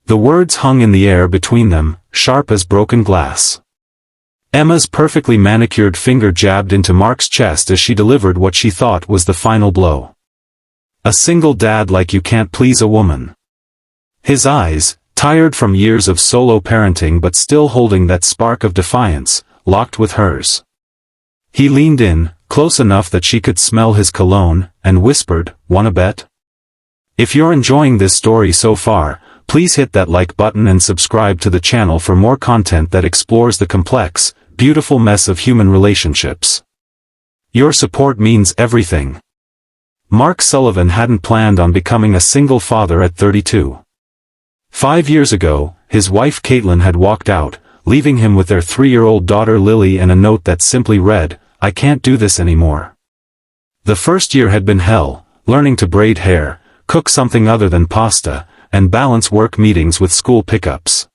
The words hung in the air between them, sharp as broken glass. Emma's perfectly manicured finger jabbed into Mark's chest as she delivered what she thought was the final blow. A single dad like you can't please a woman. His eyes, tired from years of solo parenting but still holding that spark of defiance, locked with hers. He leaned in, close enough that she could smell his cologne, and whispered, "Wanna bet?" If you're enjoying this story so far, please hit that like button and subscribe to the channel for more content that explores the complex, beautiful mess of human relationships. Your support means everything. Mark Sullivan hadn't planned on becoming a single father at 32. 5 years ago, his wife Caitlin had walked out, leaving him with their 3-year-old daughter Lily and a note that simply read, "I can't do this anymore." The first year had been hell, learning to braid hair, cook something other than pasta, and balance work meetings with school pickups.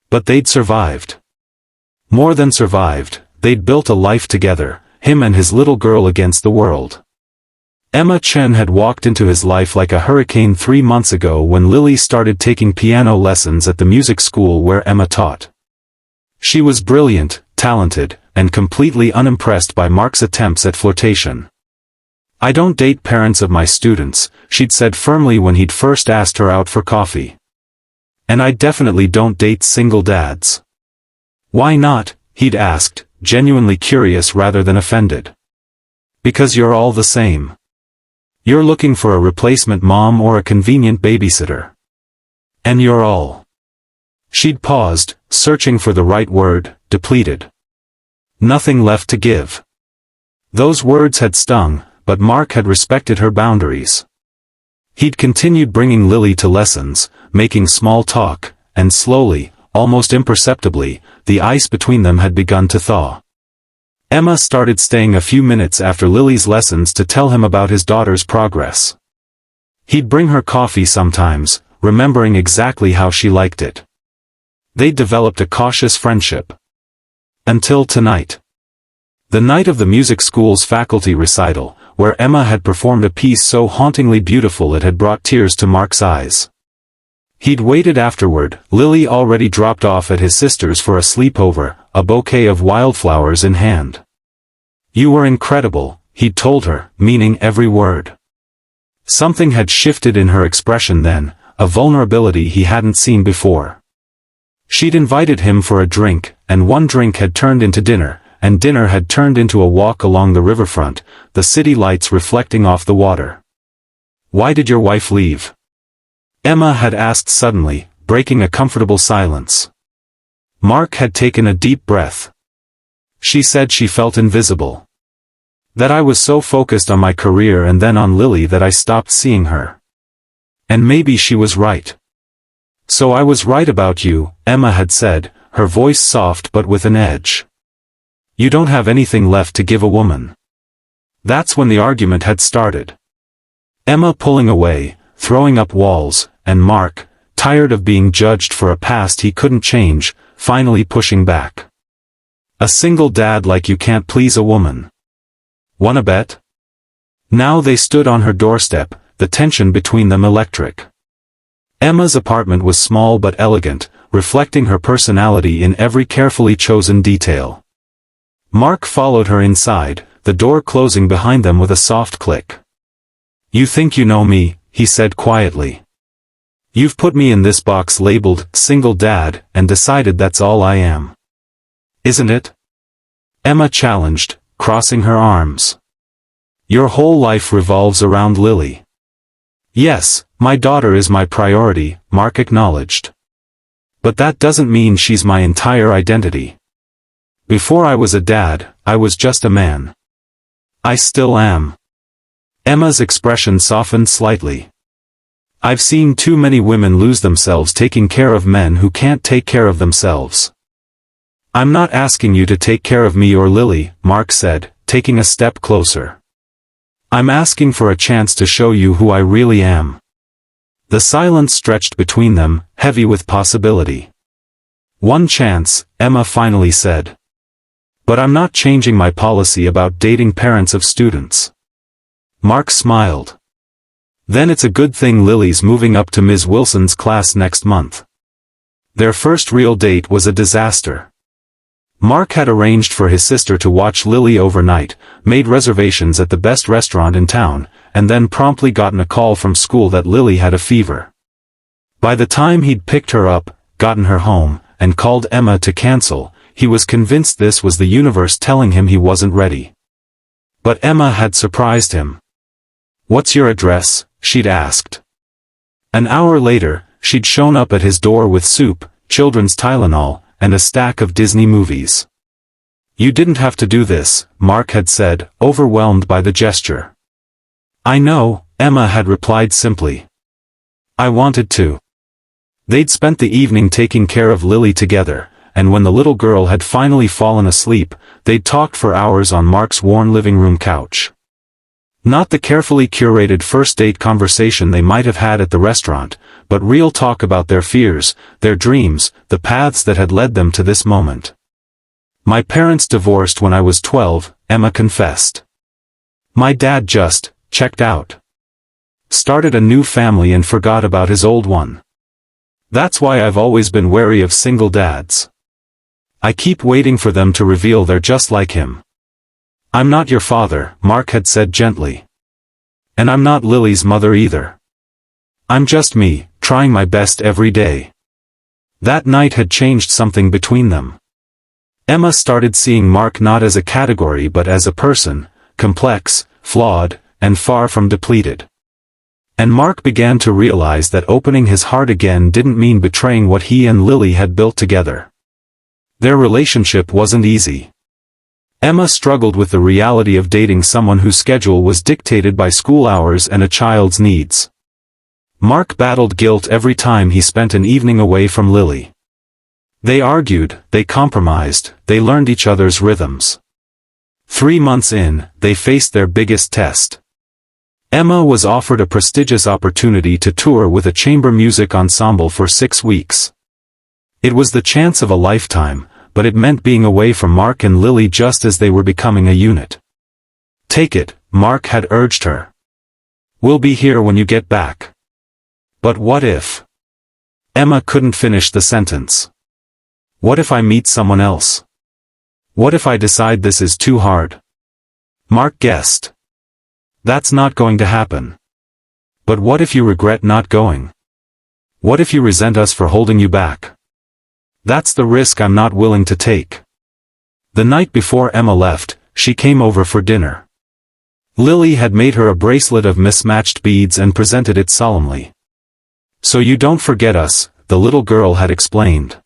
But they'd survived. More than survived, they'd built a life together, him and his little girl against the world. Emma Chen had walked into his life like a hurricane 3 months ago when Lily started taking piano lessons at the music school where Emma taught. She was brilliant, talented, and completely unimpressed by Mark's attempts at flirtation. "I don't date parents of my students," she'd said firmly when he'd first asked her out for coffee. "And I definitely don't date single dads." "Why not?" he'd asked, genuinely curious rather than offended. "Because you're all the same. You're looking for a replacement mom or a convenient babysitter. And you're all." She'd paused, searching for the right word, depleted. Nothing left to give. Those words had stung, but Mark had respected her boundaries. He'd continued bringing Lily to lessons, making small talk, and slowly, almost imperceptibly, the ice between them had begun to thaw. Emma started staying a few minutes after Lily's lessons to tell him about his daughter's progress. He'd bring her coffee sometimes, remembering exactly how she liked it. They'd developed a cautious friendship. Until tonight. The night of the music school's faculty recital, where Emma had performed a piece so hauntingly beautiful it had brought tears to Mark's eyes. He'd waited afterward, Lily already dropped off at his sister's for a sleepover, a bouquet of wildflowers in hand. "You were incredible," he'd told her, meaning every word. Something had shifted in her expression then, a vulnerability he hadn't seen before. She'd invited him for a drink, and one drink had turned into dinner, and dinner had turned into a walk along the riverfront, the city lights reflecting off the water. "Why did your wife leave?" Emma had asked suddenly, breaking a comfortable silence. Mark had taken a deep breath. "She said she felt invisible. That I was so focused on my career and then on Lily that I stopped seeing her. And maybe she was right." "So I was right about you," Emma had said, her voice soft but with an edge. "You don't have anything left to give a woman." That's when the argument had started. Emma pulling away, throwing up walls, and Mark, tired of being judged for a past he couldn't change, finally pushing back. "A single dad like you can't please a woman. Wanna bet?" Now they stood on her doorstep, the tension between them electric. Emma's apartment was small but elegant, reflecting her personality in every carefully chosen detail. Mark followed her inside, the door closing behind them with a soft click. "You think you know me," he said quietly. "You've put me in this box labeled, single dad, and decided that's all I am. Isn't it?" Emma challenged, crossing her arms. "Your whole life revolves around Lily." "Yes, my daughter is my priority," Mark acknowledged. "But that doesn't mean she's my entire identity. Before I was a dad, I was just a man. I still am." Emma's expression softened slightly. "I've seen too many women lose themselves taking care of men who can't take care of themselves." "I'm not asking you to take care of me or Lily," Mark said, taking a step closer. "I'm asking for a chance to show you who I really am." The silence stretched between them, heavy with possibility. "One chance," Emma finally said. "But I'm not changing my policy about dating parents of students." Mark smiled. "Then it's a good thing Lily's moving up to Ms. Wilson's class next month." Their first real date was a disaster. Mark had arranged for his sister to watch Lily overnight, made reservations at the best restaurant in town, and then promptly gotten a call from school that Lily had a fever. By the time he'd picked her up, gotten her home, and called Emma to cancel, he was convinced this was the universe telling him he wasn't ready. But Emma had surprised him. "What's your address?" she'd asked. An hour later, she'd shown up at his door with soup, children's Tylenol, and a stack of Disney movies. "You didn't have to do this," Mark had said, overwhelmed by the gesture. "I know," Emma had replied simply. "I wanted to." They'd spent the evening taking care of Lily together, and when the little girl had finally fallen asleep, they'd talked for hours on Mark's worn living room couch. Not the carefully curated first date conversation they might have had at the restaurant, but real talk about their fears, their dreams, the paths that had led them to this moment. "My parents divorced when I was 12, Emma confessed. "My dad just checked out. Started a new family and forgot about his old one. That's why I've always been wary of single dads. I keep waiting for them to reveal they're just like him." "I'm not your father," Mark had said gently. "And I'm not Lily's mother either. I'm just me, trying my best every day." That night had changed something between them. Emma started seeing Mark not as a category but as a person, complex, flawed, and far from depleted. And Mark began to realize that opening his heart again didn't mean betraying what he and Lily had built together. Their relationship wasn't easy. Emma struggled with the reality of dating someone whose schedule was dictated by school hours and a child's needs. Mark battled guilt every time he spent an evening away from Lily. They argued, they compromised, they learned each other's rhythms. 3 months in, they faced their biggest test. Emma was offered a prestigious opportunity to tour with a chamber music ensemble for 6 weeks. It was the chance of a lifetime, but it meant being away from Mark and Lily just as they were becoming a unit. "Take it," Mark had urged her. "We'll be here when you get back." "But what if?" Emma couldn't finish the sentence. "What if I meet someone else? What if I decide this is too hard?" Mark guessed. "That's not going to happen." "But what if you regret not going? What if you resent us for holding you back?" "That's the risk I'm not willing to take." The night before Emma left, she came over for dinner. Lily had made her a bracelet of mismatched beads and presented it solemnly. "So you don't forget us," the little girl had explained.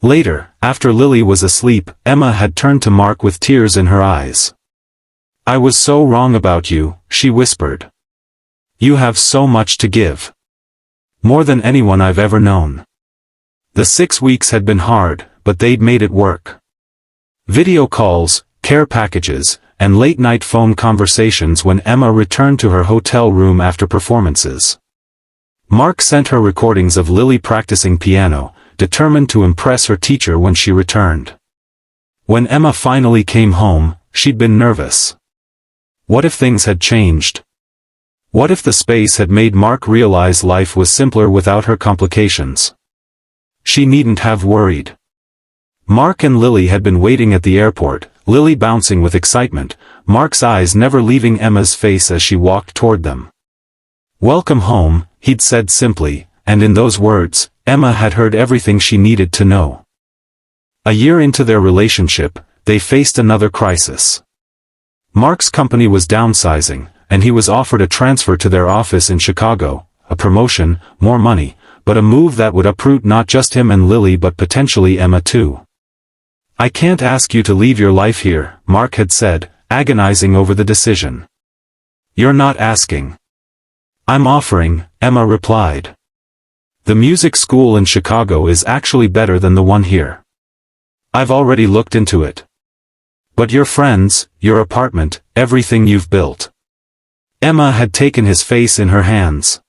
Later, after Lily was asleep, Emma had turned to Mark with tears in her eyes. "I was so wrong about you," she whispered. "You have so much to give. More than anyone I've ever known." The 6 weeks had been hard, but they'd made it work. Video calls, care packages, and late-night phone conversations when Emma returned to her hotel room after performances. Mark sent her recordings of Lily practicing piano, determined to impress her teacher when she returned. When Emma finally came home, she'd been nervous. What if things had changed? What if the space had made Mark realize life was simpler without her complications? She needn't have worried. Mark and Lily had been waiting at the airport, Lily bouncing with excitement, Mark's eyes never leaving Emma's face as she walked toward them. "Welcome home," he'd said simply, and in those words, Emma had heard everything she needed to know. A year into their relationship, they faced another crisis. Mark's company was downsizing, and he was offered a transfer to their office in Chicago, a promotion, more money, but a move that would uproot not just him and Lily but potentially Emma too. "I can't ask you to leave your life here," Mark had said, agonizing over the decision. "You're not asking. I'm offering," Emma replied. "The music school in Chicago is actually better than the one here. I've already looked into it. But your friends, your apartment, everything you've built." Emma had taken his face in her hands.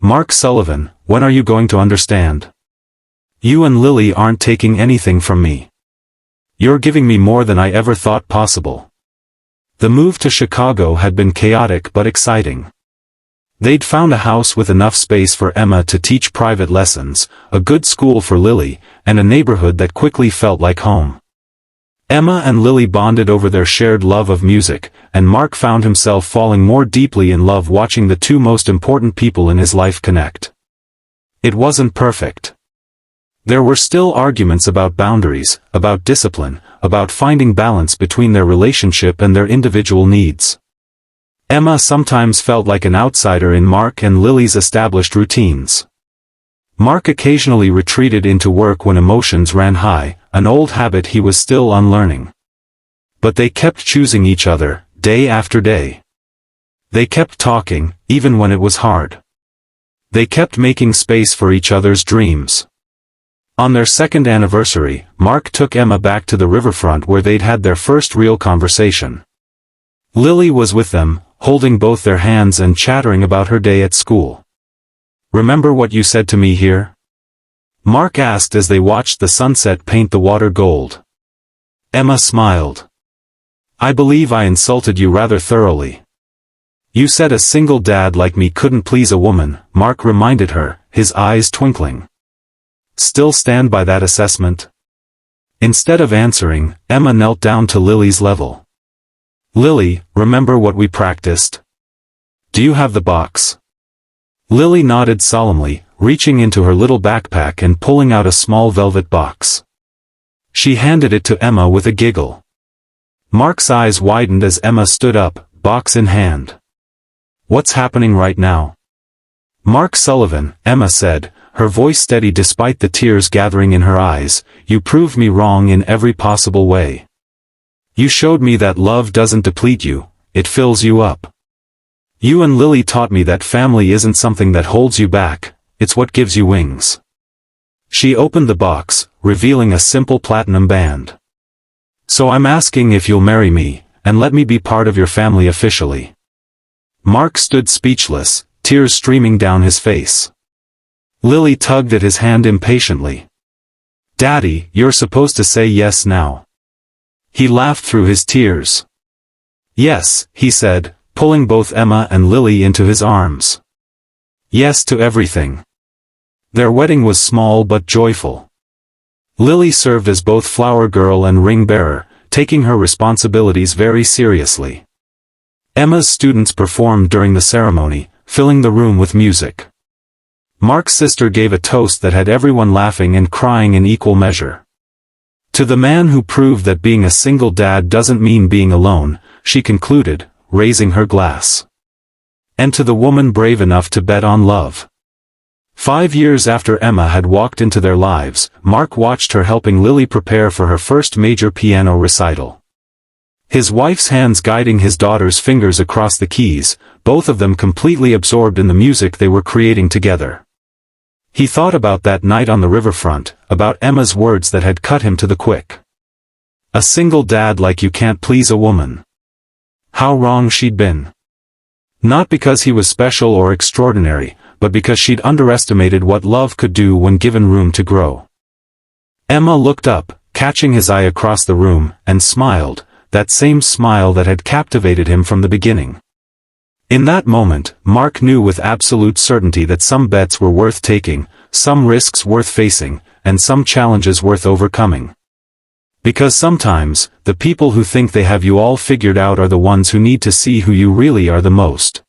"Mark Sullivan, when are you going to understand? You and Lily aren't taking anything from me. You're giving me more than I ever thought possible." The move to Chicago had been chaotic but exciting. They'd found a house with enough space for Emma to teach private lessons, a good school for Lily, and a neighborhood that quickly felt like home. Emma and Lily bonded over their shared love of music, and Mark found himself falling more deeply in love watching the two most important people in his life connect. It wasn't perfect. There were still arguments about boundaries, about discipline, about finding balance between their relationship and their individual needs. Emma sometimes felt like an outsider in Mark and Lily's established routines. Mark occasionally retreated into work when emotions ran high, an old habit he was still unlearning. But they kept choosing each other, day after day. They kept talking, even when it was hard. They kept making space for each other's dreams. On their second anniversary, Mark took Emma back to the riverfront where they'd had their first real conversation. Lily was with them, holding both their hands and chattering about her day at school. "Remember what you said to me here?" Mark asked as they watched the sunset paint the water gold. Emma smiled. "I believe I insulted you rather thoroughly." "You said a single dad like me couldn't please a woman," Mark reminded her, his eyes twinkling. "Still stand by that assessment?" Instead of answering, Emma knelt down to Lily's level. "Lily, remember what we practiced? Do you have the box?" Lily nodded solemnly, reaching into her little backpack and pulling out a small velvet box. She handed it to Emma with a giggle. Mark's eyes widened as Emma stood up, box in hand. "What's happening right now?" "Mark Sullivan," Emma said, her voice steady despite the tears gathering in her eyes, "you proved me wrong in every possible way. You showed me that love doesn't deplete you, it fills you up. You and Lily taught me that family isn't something that holds you back, it's what gives you wings." She opened the box, revealing a simple platinum band. "So I'm asking if you'll marry me, and let me be part of your family officially." Mark stood speechless, tears streaming down his face. Lily tugged at his hand impatiently. "Daddy, you're supposed to say yes now." He laughed through his tears. "Yes," he said, pulling both Emma and Lily into his arms. "Yes to everything." Their wedding was small but joyful. Lily served as both flower girl and ring bearer, taking her responsibilities very seriously. Emma's students performed during the ceremony, filling the room with music. Mark's sister gave a toast that had everyone laughing and crying in equal measure. "To the man who proved that being a single dad doesn't mean being alone," she concluded, raising her glass. "And to the woman brave enough to bet on love." 5 years after Emma had walked into their lives, Mark watched her helping Lily prepare for her first major piano recital. His wife's hands guiding his daughter's fingers across the keys, both of them completely absorbed in the music they were creating together. He thought about that night on the riverfront, about Emma's words that had cut him to the quick. "A single dad like you can't please a woman." How wrong she'd been. Not because he was special or extraordinary, but because she'd underestimated what love could do when given room to grow. Emma looked up, catching his eye across the room, and smiled, that same smile that had captivated him from the beginning. In that moment, Mark knew with absolute certainty that some bets were worth taking, some risks worth facing, and some challenges worth overcoming. Because sometimes, the people who think they have you all figured out are the ones who need to see who you really are the most.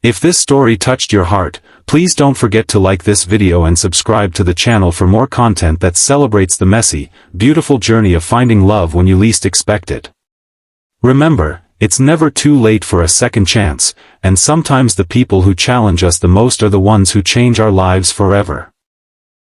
If this story touched your heart, please don't forget to like this video and subscribe to the channel for more content that celebrates the messy, beautiful journey of finding love when you least expect it. Remember, it's never too late for a second chance, and sometimes the people who challenge us the most are the ones who change our lives forever.